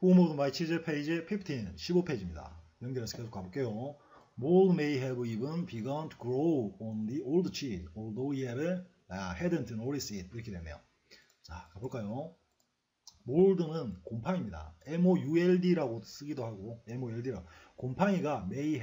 Who moved my cheese 페이지 15, 15페이지입니다. 연결해서 계속 가볼게요. Mold may have even begun to grow on the old cheese, although he hadn't noticed it. 이렇게 되네요. 자, 가볼까요? 몰드는 곰팡이입니다. MOULD라고 쓰기도 하고, MOLD라고. 곰팡이가 may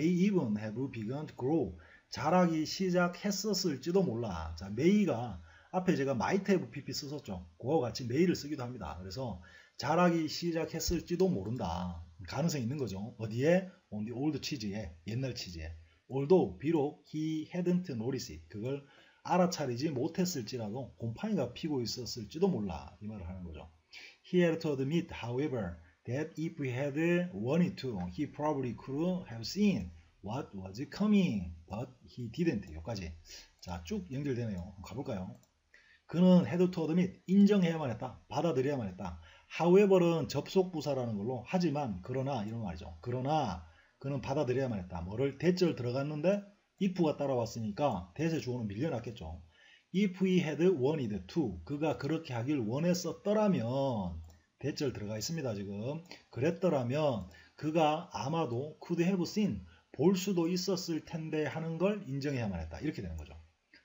even have begun to grow. 자라기 시작했었을지도 몰라. 자, may가 앞에 제가 might have pp 썼었죠. 그거와 같이 may를 쓰기도 합니다. 그래서 자라기 시작했을지도 모른다. 가능성이 있는 거죠. 어디에? On the old cheese에, 옛날 치즈에. Although 비록 he hadn't noticed it. 그걸 알아차리지 못했을지라도 곰팡이가 피고 있었을지도 몰라. 이 말을 하는 거죠. He had to admit, however, that if he had wanted to, he probably could have seen what was coming, but he didn't. 여기까지. 자, 쭉 연결되네요. 한번 가볼까요? 그는 had to admit, 인정해야만 했다. 받아들여야만 했다. however는 접속부사라는 걸로 하지만, 그러나 이런 말이죠. 그러나 그는 받아들여야만 했다. 뭐를? 대절 들어갔는데 if가 따라왔으니까 대세 주어는 밀려났겠죠. If he had wanted to, 그가 그렇게 하길 원했었더라면, 대절 들어가 있습니다. 지금. 그랬더라면 그가 아마도 could have seen, 볼 수도 있었을 텐데 하는 걸 인정해야만 했다. 이렇게 되는 거죠.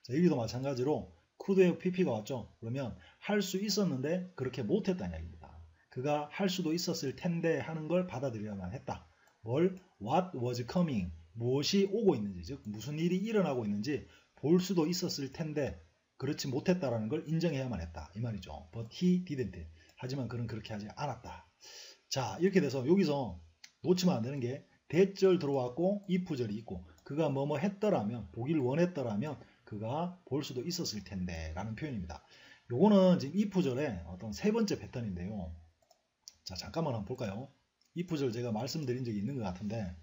자, 여기도 마찬가지로 could have pp가 왔죠. 그러면 할 수 있었는데 그렇게 못했다는 이야기입니다. 그가 할 수도 있었을 텐데 하는 걸 받아들여야만 했다. 뭘? What was coming, 무엇이 오고 있는지, 즉 무슨 일이 일어나고 있는지 볼 수도 있었을 텐데 그렇지 못했다라는 걸 인정해야만 했다. 이 말이죠. But he didn't. 하지만 그는 그렇게 하지 않았다. 자, 이렇게 돼서 여기서 놓치면 안 되는 게 대절 들어왔고 if절이 있고 그가 뭐뭐 했더라면, 보길 원했더라면 그가 볼 수도 있었을 텐데 라는 표현입니다. 요거는 지금 if절의 어떤 세 번째 패턴인데요. 자, 잠깐만 한번 볼까요? if절 제가 말씀드린 적이 있는 것 같은데,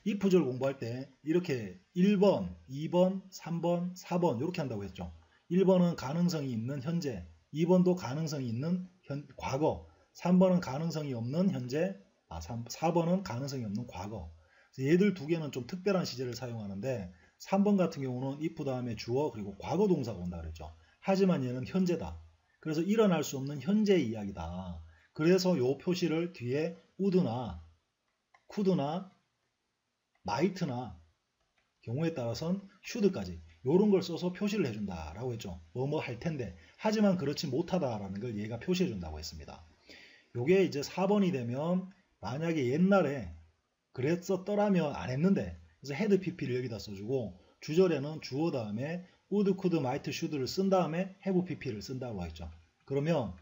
if절 공부할 때 이렇게 1번, 2번, 3번, 4번 이렇게 한다고 했죠. 1번은 가능성이 있는 현재, 2번도 가능성이 있는 과거, 3번은 가능성이 없는 현재, 4번은 가능성이 없는 과거. 얘들 두 개는 좀 특별한 시제를 사용하는데 3번 같은 경우는 if 다음에 주어 그리고 과거 동사가 온다 그랬죠. 하지만 얘는 현재다. 그래서 일어날 수 없는 현재의 이야기다. 그래서 요 표시를 뒤에 would나 could나 might나 경우에 따라서는 should까지 요런 걸 써서 표시를 해준다 라고 했죠. 뭐뭐 할 텐데, 하지만 그렇지 못하다라는 걸 얘가 표시해 준다고 했습니다. 요게 이제 4번이 되면 만약에 옛날에 그랬었더라면 안 했는데, 그래서 had pp를 여기다 써주고 주절에는 주어 다음에 would, could, might, should를 쓴 다음에 have pp를 쓴다고 했죠. 그러면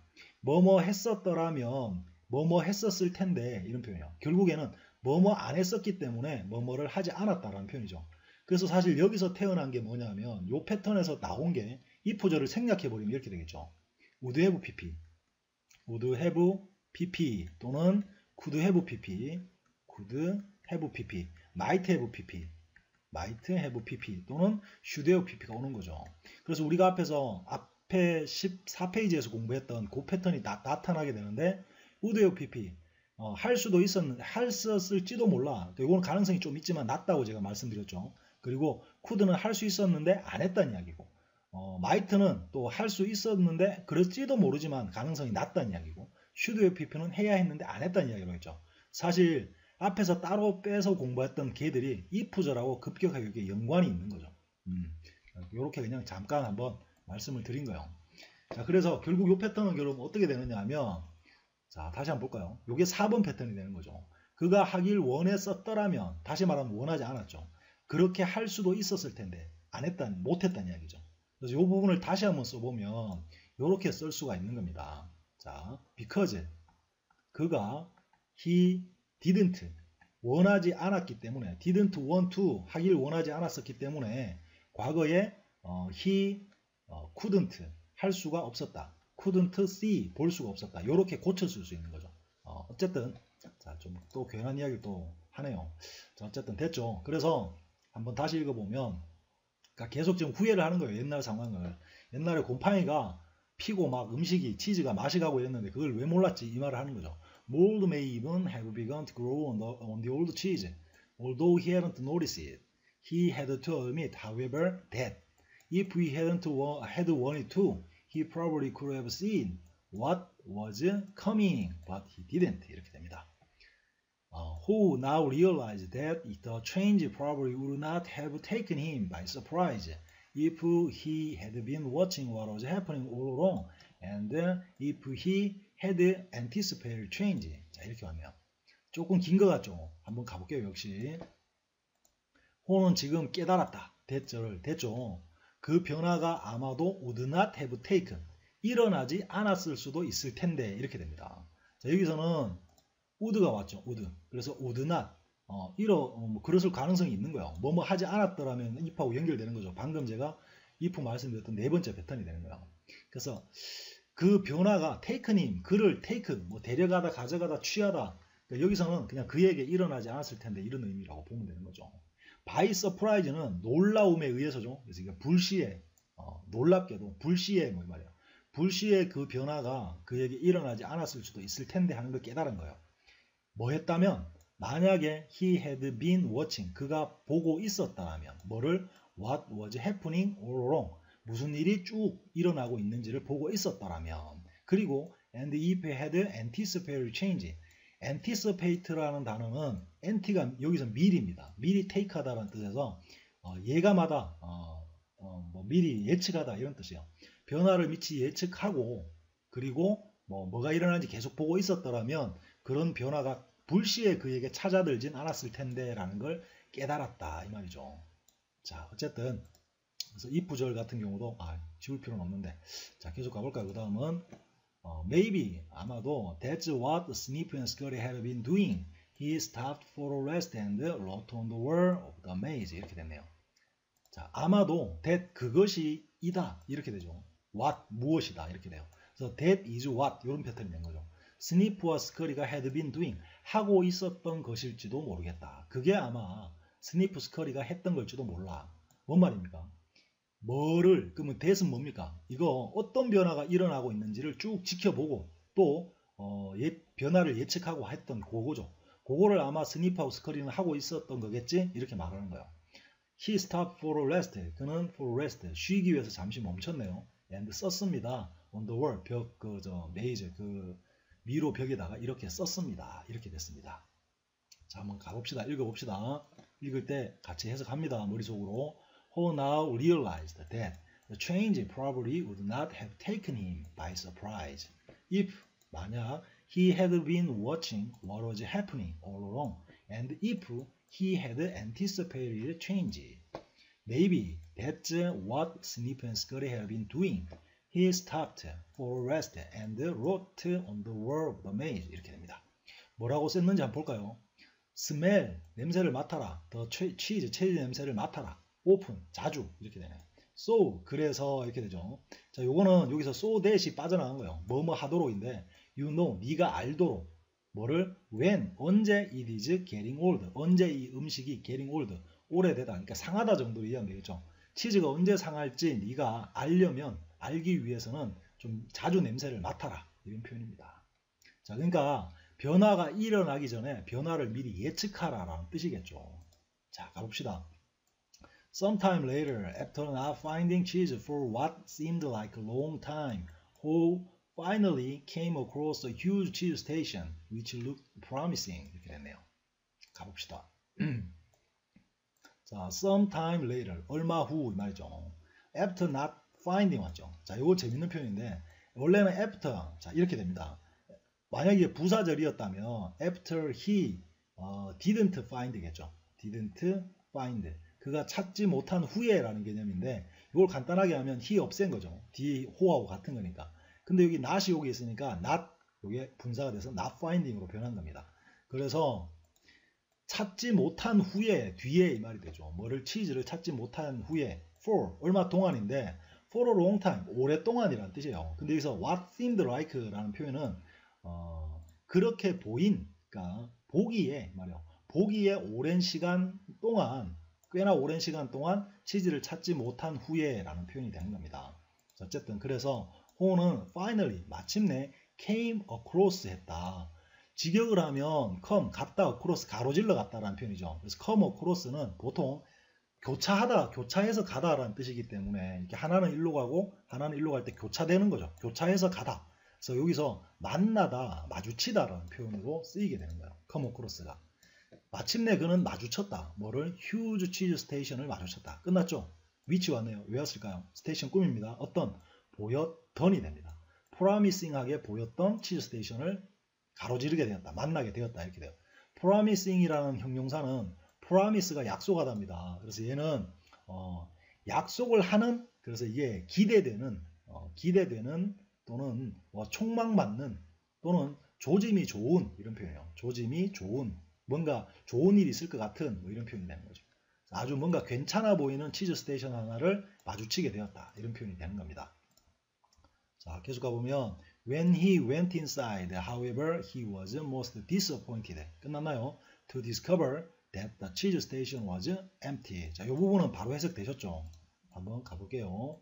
뭐뭐 했었더라면 뭐뭐 했었을 텐데 이런 표현이에요. 결국에는 뭐뭐 안 했었기 때문에 뭐뭐를 하지 않았다라는 표현이죠. 그래서 사실 여기서 태어난 게 뭐냐면 요 패턴에서 나온 게 if절을 생략해버리면 이렇게 되겠죠. would have pp, would have pp 또는 could have pp, could have pp, might have pp, might have pp 또는 should have pp가 오는 거죠. 그래서 우리가 앞에 14페이지에서 공부했던 그 패턴이 나타나게 되는데 would have pp, 할 수도 했었을지도 몰라. 이거는 가능성이 좀 있지만 낮다고 제가 말씀드렸죠. 그리고 could는 할 수 있었는데 안 했다는 이야기고, might는 또 할 수 있었는데 그럴지도 모르지만 가능성이 낮다는 이야기고, should have pp는 해야 했는데 안 했다는 이야기로 했죠. 사실 앞에서 따로 빼서 공부했던 걔들이 if절하고 급격하게 연관이 있는 거죠. 이렇게 그냥 잠깐 한번 말씀을 드린 거예요. 자, 그래서 결국 이 패턴은 여러분 어떻게 되느냐 하면, 자, 다시 한번 볼까요? 이게 4번 패턴이 되는 거죠. 그가 하길 원했었더라면, 다시 말하면 원하지 않았죠. 그렇게 할 수도 있었을 텐데 못했다는 이야기죠. 그래서 이 부분을 다시 한번 써보면 이렇게 쓸 수가 있는 겁니다. 자, because 그가 he didn't 원하지 않았기 때문에, didn't want to 하길 원하지 않았었기 때문에 과거에 he couldn't 할 수가 없었다. couldn't see 볼 수가 없었다. 이렇게 고쳐줄 수 있는 거죠. 어쨌든 자, 좀 또 괜한 이야기를 또 하네요. 자, 어쨌든 됐죠. 그래서 한번 다시 읽어보면, 그러니까 계속 지금 후회를 하는 거예요. 옛날 상황을. 옛날에 곰팡이가 피고 막 음식이 치즈가 맛이 가고 이랬는데 그걸 왜 몰랐지 이 말을 하는 거죠. Mold may even have begun to grow on the old cheese, although he hadn't noticed it. He had to admit, however, that if he had wanted to, he probably could have seen what was coming, but he didn't. 이렇게 됩니다. Who now realized that the change probably would not have taken him by surprise if he had been watching what was happening all along, and if he had anticipated change. 자, 이렇게 하면 조금 긴 것 같죠? 한번 가볼게요. 역시 호는 지금 깨달았다. 됐죠? 그 변화가 아마도 would not have taken, 일어나지 않았을 수도 있을 텐데 이렇게 됩니다. 자, 여기서는 would가 왔죠. would. 그래서 would not 그랬을 가능성이 있는 거예요. 뭐뭐 하지 않았더라면 if하고 연결되는 거죠. 방금 제가 if 말씀드렸던 네 번째 패턴이 되는 거예요. 그래서 그 변화가 taken him, 그를 take, 뭐 데려가다, 가져가다, 취하다. 그러니까 여기서는 그냥 그에게 일어나지 않았을 텐데 이런 의미라고 보면 되는 거죠. by surprise는 놀라움에 의해서죠. 그래서 이게 불시에, 놀랍게도 불시에 뭐 말이에요. 불시에 그 변화가 그에게 일어나지 않았을 수도 있을 텐데 하는 걸 깨달은 거예요. 뭐 했다면 만약에 he had been watching, 그가 보고 있었다면 뭐를 what was happening all along, 무슨 일이 쭉 일어나고 있는지를 보고 있었다면, 그리고 and if had anticipated change, anticipate라는 단어는 anti가 여기서 미리입니다. 미리 take하다라는 뜻에서 예감하다, 뭐 미리 예측하다 이런 뜻이에요. 변화를 미리 예측하고 그리고 뭐가 일어나는지 계속 보고 있었더라면 그런 변화가 불시에 그에게 찾아들진 않았을 텐데 라는 걸 깨달았다 이 말이죠. 자, 어쨌든 그래서 이 구절 같은 경우도 지울 필요는 없는데, 자 계속 가볼까요? 그 다음은 maybe, 아마도 that's what Sniff and Scurry had been doing. He stopped for a rest and wrote on the wall of the maze. 이렇게 됐네요. 자, 아마도 that 그것이 이다 이렇게 되죠. what 무엇이다 이렇게 돼요. 그래서 that is what 이런 패턴이 된 거죠. 스니프와 스커리가 had been doing, 하고 있었던 것일지도 모르겠다. 그게 아마 스니프, 스커리가 했던 걸지도 몰라. 뭔 말입니까? 뭐를, 그러면 that은 뭡니까? 이거 어떤 변화가 일어나고 있는지를 쭉 지켜보고 또 변화를 예측하고 했던 그거죠. 그거를 아마 스니프하고 스커리는 하고 있었던 거겠지? 이렇게 말하는 거예요. He stopped for a rest. 그는 for a rest, 쉬기 위해서 잠시 멈췄네요. and 썼습니다. on the wall, 벽, 메이저, 미로 벽에다가 이렇게 썼습니다. 이렇게 됐습니다. 자, 한번 가봅시다. 읽어봅시다. 읽을 때 같이 해석합니다. 머릿속으로. Who now realized that the change probably would not have taken him by surprise if, 만약, he had been watching what was happening all along, and if he had anticipated change. Maybe that's what Sniff and Scurry had been doing. He stopped for a rest and wrote on the wall of the maze. 이렇게 됩니다. 뭐라고 썼는지 한번 볼까요? smell, 냄새를 맡아라. the cheese, 체리 냄새를 맡아라. open, 자주. 이렇게 되네요. so, 그래서 이렇게 되죠. 자, 요거는 여기서 so that이 빠져나간 거예요. 뭐뭐 하도록인데, you know, 네가 알도록. 뭐를? when, 언제 it is getting old. 언제 이 음식이 getting old. 오래되다. 그러니까 상하다 정도로 이해하면 되겠죠. 치즈가 언제 상할지 네가 알려면, 알기 위해서는 좀 자주 냄새를 맡아라. 이런 표현입니다. 자, 그러니까 변화가 일어나기 전에 변화를 미리 예측하라라는 뜻이겠죠. 자, 가봅시다. Sometime later, after not finding cheese for what seemed like a long time, Ho finally came across a huge cheese station, which looked promising. 이렇게 됐네요. 가봅시다. 자, sometime later, 얼마 후 말이죠. After not finding 왔죠. 자, 이거 재밌는 표현인데 원래는 after, 자 이렇게 됩니다. 만약에 부사절이었다면 after he didn't find겠죠. didn't find, 그가 찾지 못한 후에라는 개념인데 이걸 간단하게 하면 he 없앤 거죠. 뒤에 호하고 같은 거니까. 근데 여기 not이 여기 있으니까 not, 이게 분사가 돼서 not finding으로 변한 겁니다. 그래서 찾지 못한 후에, 뒤에 이 말이 되죠. 뭐를, 치즈를 찾지 못한 후에, for, 얼마 동안인데 for a long time, 오랫동안이라는 뜻이에요. 근데 여기서 what seemed like라는 표현은 그렇게 보인, 그러니까 보기에 말이에요. 보기에 오랜 시간 동안, 꽤나 오랜 시간 동안 치즈를 찾지 못한 후에라는 표현이 되는 겁니다. 어쨌든 그래서 호는 finally, 마침내 came across 했다. 직역을 하면 come, 갔다, across, 가로질러 갔다라는 표현이죠. 그래서 come across는 보통 교차하다, 교차해서 가다라는 뜻이기 때문에 이렇게 하나는 일로 가고 하나는 일로 갈 때 교차되는 거죠. 교차해서 가다. 그래서 여기서 만나다, 마주치다라는 표현으로 쓰이게 되는 거예요. come across가. 마침내 그는 마주쳤다. 뭐를? 휴즈 치즈 스테이션을 마주쳤다. 끝났죠? 위치 왔네요. 왜 왔을까요? 스테이션 꿈입니다. 어떤? 보였던이 됩니다. promising하게 보였던 치즈 스테이션을 가로지르게 되었다. 만나게 되었다. 이렇게 돼요. promising이라는 형용사는 promise가 약속하답니다. 그래서 얘는 약속을 하는, 그래서 이게 기대되는 또는 촉망받는 또는 조짐이 좋은 이런 표현이에요. 조짐이 좋은, 뭔가 좋은 일이 있을 것 같은 이런 표현이 되는 거죠. 아주 뭔가 괜찮아 보이는 치즈 스테이션 하나를 마주치게 되었다. 이런 표현이 되는 겁니다. 자, 계속 가보면 When he went inside, however, he was most disappointed. 끝났나요? To discover that the cheese station was empty. 자, 이 부분은 바로 해석되셨죠? 한번 가볼게요.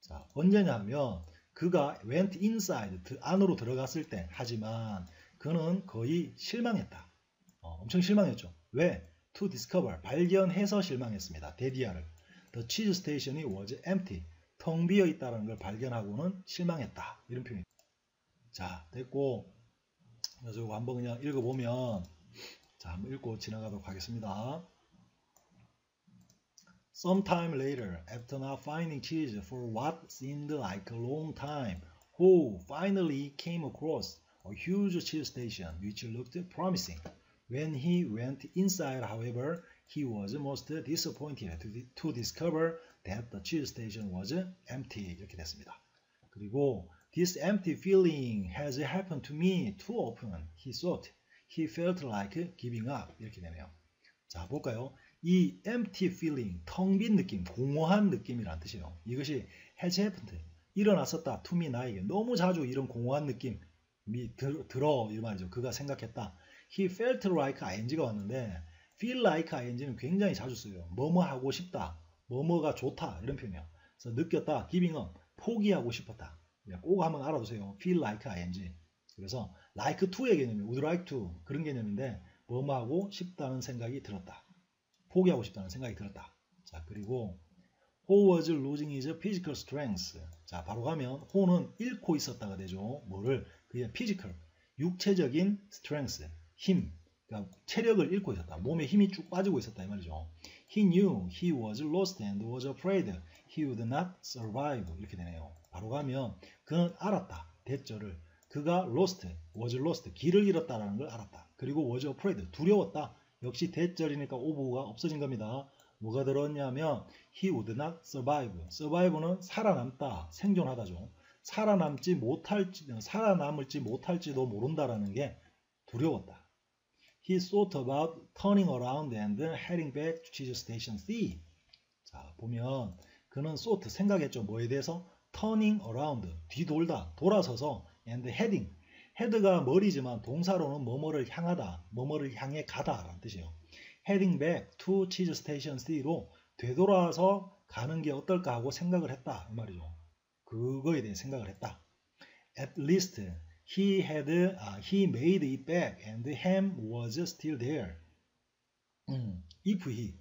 자, 언제냐 하면 그가 went inside, 안으로 들어갔을 때, 하지만 그는 거의 실망했다. 엄청 실망했죠. 왜? To discover, 발견해서 실망했습니다. 데디아를. The cheese station이 was empty. 텅 비어 있다는 걸 발견하고는 실망했다. 이런 표현입니다. 자, 됐고, 그래서 이거 한번 그냥 읽어보면, 자, 한번 읽고 지나가도록 하겠습니다. Sometime later, after not finding cheese for what seemed like a long time, Ho finally came across a huge cheese station which looked promising. When he went inside, however, he was most disappointed to discover that the cheese station was empty. 이렇게 됐습니다. 그리고 This empty feeling has happened to me too often, he thought. He felt like giving up. 이렇게 되네요. 자, 볼까요? 이 empty feeling, 텅 빈 느낌, 공허한 느낌이라는 뜻이에요. 이것이 has happened, 일어났었다. to me, 나에게. 너무 자주 이런 공허한 느낌이 들어, 이 말이죠. 그가 생각했다. He felt like ing가 왔는데 feel like ing는 굉장히 자주 써요. 뭐뭐 하고 싶다, 뭐뭐가 좋다 이런 표현이에요. 그래서 느꼈다, giving up, 포기하고 싶었다. 꼭 한번 알아두세요. feel like ing. 그래서 like to의 개념이 would like to 그런 개념인데 뭐뭐 하고 싶다는 생각이 들었다. 포기하고 싶다는 생각이 들었다. 자, 그리고 Ho was losing his physical strength. 자, 바로 가면 Ho는 잃고 있었다가 되죠. 뭐를? 그의 physical, 육체적인 strength, 힘, 그러니까 체력을 잃고 있었다. 몸에 힘이 쭉 빠지고 있었다 이 말이죠. He knew he was lost and was afraid he would not survive. 이렇게 되네요. 바로 가면 그는 알았다. 대절을. 그가 lost, was lost, 길을 잃었다라는 걸 알았다. 그리고 was afraid, 두려웠다. 역시 대절이니까 오브가 없어진 겁니다. 뭐가 들었냐면 he would not survive. survive는 살아남다, 생존하다죠. 살아남을지 못할지도 모른다라는 게 두려웠다. He thought about turning around and heading back to cheese station C. 자, 보면 그는 thought, 생각했죠. 뭐에 대해서? turning around, 뒤돌다, 돌아서서 and heading. head가 머리지만 동사로는 뭐뭐를 향하다, 뭐뭐를 향해 가다 라는 뜻이에요. heading back to cheese station C로 되돌아서 가는 게 어떨까 하고 생각을 했다 이 말이죠. 그거에 대해 생각을 했다. At least he made it back and ham was still there. If he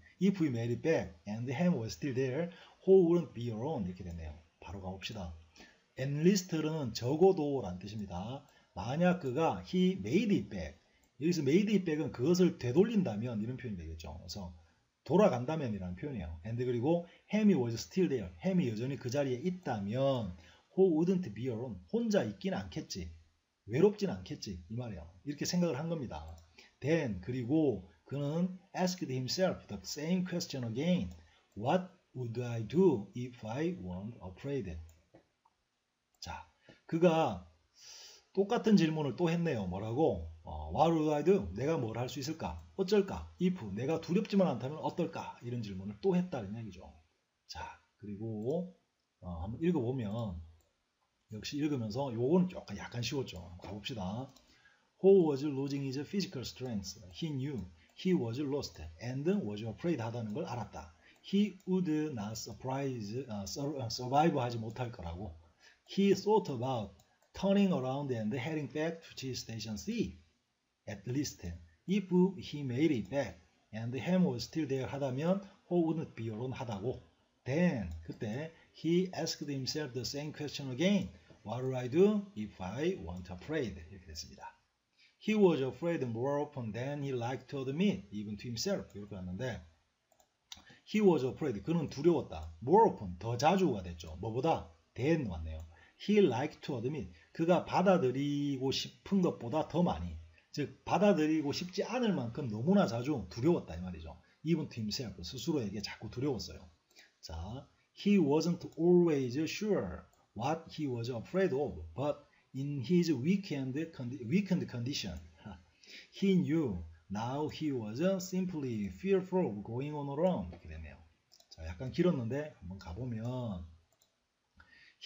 made it back and ham was still there, Ho wouldn't be alone. 이렇게 됐네요. 바로 가봅시다. enlist는 적어도 라는 뜻입니다. 만약 그가 he made it back, 여기서 made it back은 그것을 되돌린다면 이런 표현이 되겠죠. 그래서 돌아간다면 이라는 표현이에요. and 그리고 ham이 was still there, ham이 여전히 그 자리에 있다면 Ho wouldn't be alone, 혼자 있긴 않겠지, 외롭진 않겠지 이 말이에요. 이렇게 생각을 한 겁니다. Then 그리고 그는 asked himself the same question again. What would I do if I weren't afraid? 자, 그가 똑같은 질문을 또 했네요. 뭐라고? What would I do? 내가 뭘 할 수 있을까? 어쩔까? If 내가 두렵지만 않다면 어떨까? 이런 질문을 또 했다는 얘기죠. 자, 그리고 한번 읽어보면 역시 읽으면서 요건 약간 쉬웠죠. 가봅시다. Ho was losing his physical strength. He knew he was lost and was afraid 하다는 걸 알았다. He would not survive 하지 못할 거라고. He thought about turning around and heading back to cheese station C. At least if he made it back and ham was still there 하다면 Ho wouldn't be alone 하다고. Then 그때 he asked himself the same question again. What will I do if I weren't afraid? 이렇게 됐습니다. He was afraid more often than he liked to admit, even to himself. 이렇게 왔는데 He was afraid. 그는 두려웠다. More often. 더 자주가 됐죠. 뭐보다? than 왔네요. He liked to admit. 그가 받아들이고 싶은 것보다 더 많이. 즉 받아들이고 싶지 않을 만큼 너무나 자주 두려웠다 이 말이죠. Even to himself. 스스로에게 자꾸 두려웠어요. 자, he wasn't always sure what he was afraid of, but in his weakened condition, he knew now he was simply fearful of going on alone. 이렇게 되네요. 자, 약간 길었는데 한번 가보면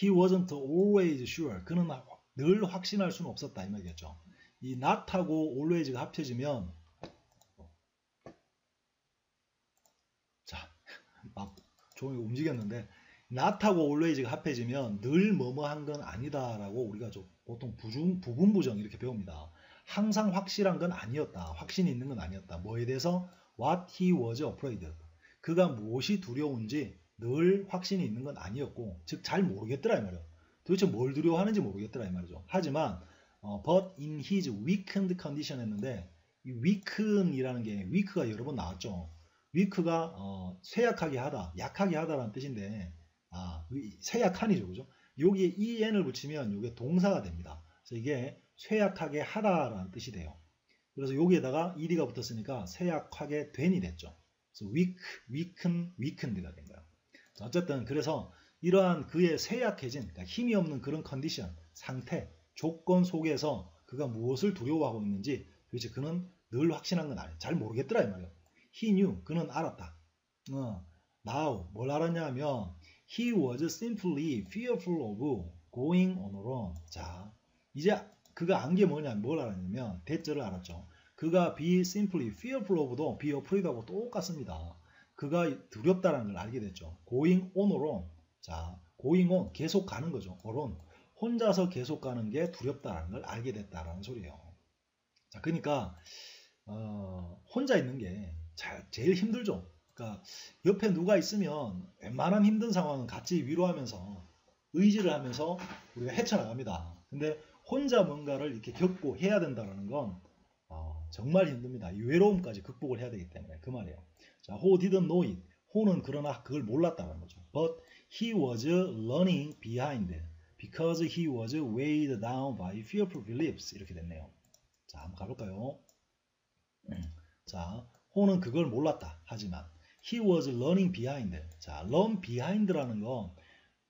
he wasn't always sure. 그는 늘 확신할 수는 없었다 이 말이겠죠. 이 not하고 always가 합쳐지면 자, 막 종이 움직였는데 not하고 always가 합해지면 늘 뭐뭐한 건 아니다라고 우리가 좀 보통 부분 부정 이렇게 배웁니다. 항상 확실한 건 아니었다. 확신이 있는 건 아니었다. 뭐에 대해서? What he was afraid. 그가 무엇이 두려운지 늘 확신이 있는 건 아니었고 즉 잘 모르겠더라 이 말이에요. 도대체 뭘 두려워하는지 모르겠더라 이 말이죠. 하지만 but in his weakened condition 했는데 이 weaken이라는 게 weak가 여러 번 나왔죠. weak가 쇠약하게 하다, 약하게 하다라는 뜻인데 쇠약한이죠. 그죠? 여기에 en을 붙이면 이게 동사가 됩니다. 그래서 이게 쇠약하게 하다라는 뜻이 돼요. 그래서 여기에다가 ed가 붙었으니까 쇠약하게 된이 됐죠. 그래서 weakened가 된 거예요. 자, 어쨌든 그래서 이러한 그의 쇠약해진, 그러니까 힘이 없는 그런 컨디션, 상태, 조건 속에서 그가 무엇을 두려워하고 있는지 도대체 그는 늘 확신한 건 아니에요. 잘 모르겠더라 이 말이에요. He knew, 그는 알았다. Now, 뭘 알았냐 하면 he was simply fearful of going on alone. 자, 이제 그가 안 게 뭐냐, 뭘 알았냐면 대절을 알았죠. 그가 be simply fearful of도 be afraid하고 똑같습니다. 그가 두렵다는 걸 알게 됐죠. going on alone. 자, going on, 계속 가는 거죠. alone. 혼자서 계속 가는 게 두렵다는 걸 알게 됐다라는 소리예요. 자, 그러니까 혼자 있는 게 제일 힘들죠. 그러니까 옆에 누가 있으면 웬만한 힘든 상황은 같이 위로하면서 의지를 하면서 우리가 헤쳐나갑니다. 근데 혼자 뭔가를 이렇게 겪고 해야 된다는 건 정말 힘듭니다. 이 외로움까지 극복을 해야 되기 때문에 그 말이에요. 자, who didn't know it. who는 그러나 그걸 몰랐다는 거죠. But he was running behind because he was weighed down by fearful beliefs. 이렇게 됐네요. 자, 한번 가볼까요? 자, who는 그걸 몰랐다. 하지만 he was running behind. 자, run behind라는 건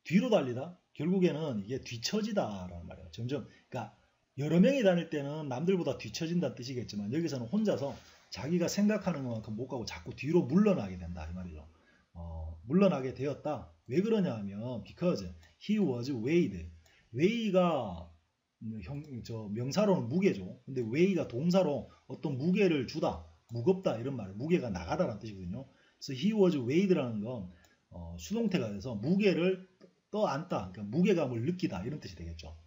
뒤로 달리다. 결국에는 이게 뒤처지다라는 말이에요. 점점, 그러니까 여러 명이 다닐 때는 남들보다 뒤처진다는 뜻이겠지만 여기서는 혼자서 자기가 생각하는 것만큼 못 가고 자꾸 뒤로 물러나게 된다 이 말이죠. 물러나게 되었다. 왜 그러냐 하면 because he was weighed. weigh가 명사로는 무게죠. 근데 weigh가 동사로 어떤 무게를 주다, 무겁다 이런 말, 무게가 나가다라는 뜻이거든요. 그래서 he was weighed라는 건 수동태가 돼서 무게를 떠안다, 그러니까 무게감을 느끼다 이런 뜻이 되겠죠.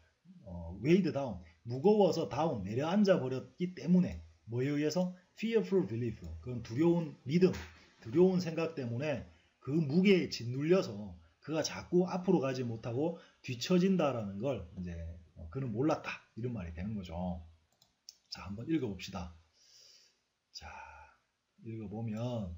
weighed down, 무거워서 다운, 내려앉아 버렸기 때문에 뭐에 의해서? fearful belief, 그건 두려운 믿음, 두려운 생각 때문에 그 무게에 짓눌려서 그가 자꾸 앞으로 가지 못하고 뒤처진다라는 걸 이제 그는 몰랐다 이런 말이 되는 거죠. 자, 한번 읽어봅시다. 자, 읽어보면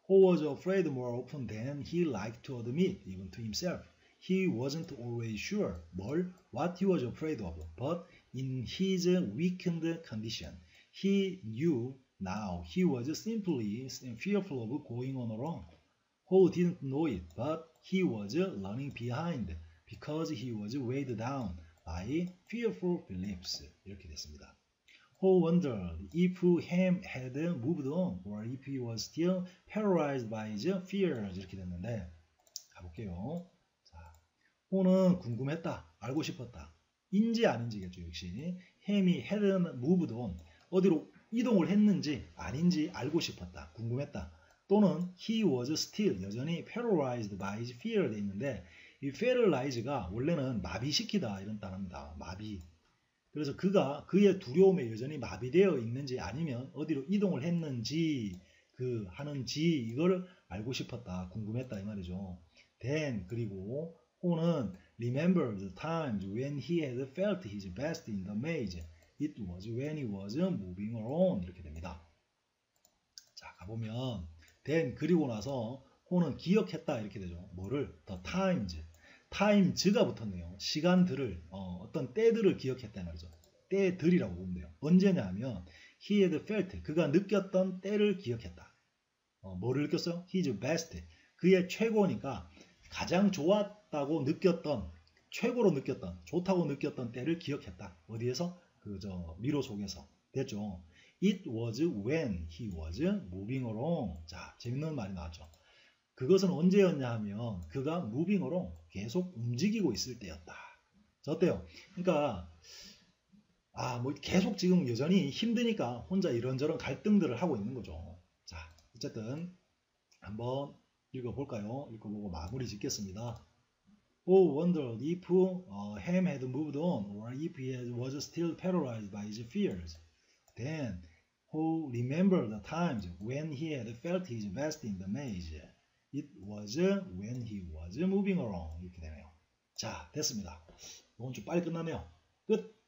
who was afraid more often than he liked to admit, even to himself. He wasn't always sure what he was afraid of, but in his weakened condition, he knew now he was simply fearful of going on alone. Who didn't know it, but he was running behind because he was weighed down by fearful beliefs. 이렇게 됐습니다. Who wondered if Ham had moved on or if he was still paralyzed by his fears. 이렇게 됐는데 가볼게요. 자, who는 궁금했다, 알고 싶었다. 인지 아닌지겠죠. 역시 Ham이 had moved on, 어디로 이동을 했는지 아닌지 알고 싶었다, 궁금했다. 또는 he was still, 여전히 paralyzed by his fear 돼 있는데 이 paralyze가 원래는 마비시키다 이런 단어입니다. 마비. 그래서 그가 그의 두려움에 여전히 마비되어 있는지 아니면 어디로 이동을 했는지 하는지 이걸 알고 싶었다, 궁금했다 이 말이죠. then, 그리고 who는 remember the times when he had felt his best in the maze. It was when he was moving around. 이렇게 됩니다. 자, 가보면 then 그리고 나서 호는 기억했다 이렇게 되죠. 뭐를? the times. times가 붙었네요. 시간들을 어떤 때들을 기억했다는 말이죠. 때들이라고 보면 돼요. 언제냐 하면 he had felt 그가 느꼈던 때를 기억했다. 뭐를 느꼈어요? his best. 그의 최고니까 가장 좋았다고 느꼈던 최고로 느꼈던 좋다고 느꼈던 때를 기억했다. 어디에서? 미로 속에서. 됐죠? It was when he was moving along. 자, 재밌는 말이 나왔죠. 그것은 언제였냐 하면 그가 moving along 계속 움직이고 있을 때였다. 자, 어때요? 그러니까 뭐 계속 지금 여전히 힘드니까 혼자 이런저런 갈등들을 하고 있는 거죠. 자, 어쨌든 한번 읽어볼까요? 읽어보고 마무리 짓겠습니다. Oh, wondered if Ham had moved on, or if he was still paralyzed by his fears. Then, who remembered the times when he had felt his best in the maze? It was when he was moving along. 이렇게 되네요. 자, 됐습니다. 이번 주 빨리 끝나네요. 끝!